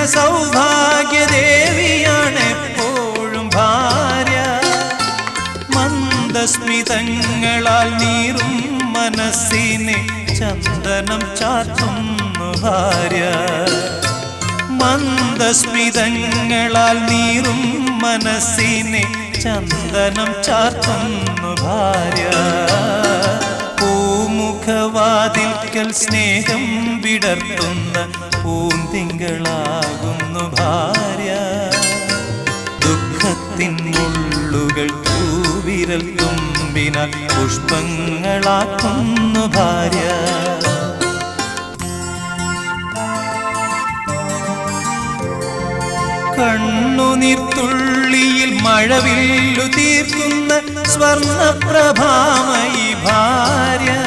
സൗഭാഗ്യദേവിയാണ് എപ്പോഴും ഭാര്യ. മന്ദസ്മിതങ്ങളാൽ നീറും മനസ്സിനെ ചന്ദനം ചാർത്തുന്നു ഭാര്യ. മന്ദസ്മിതങ്ങളാൽ നീറും മനസ്സിനെ ചന്ദനം ചാർത്തുന്നു ഭാര്യ. പൂമുഖവാതിൽക്കൽ സ്നേഹം വിടർത്തുന്ന പൂന്തിങ്കളാകുന്നു ഭാര്യ. ദുഃഖത്തിൻ മുള്ളുകൾ തൂവിരൽ തുമ്പിനാൽ പുഷ്പങ്ങളാക്കുന്നു ഭാര്യ. കണ്ണുനീർത്തുള്ളിയിൽ മഴവില്ലു തീർക്കുന്ന സ്വർണപ്രഭാമയി ഭാര്യ.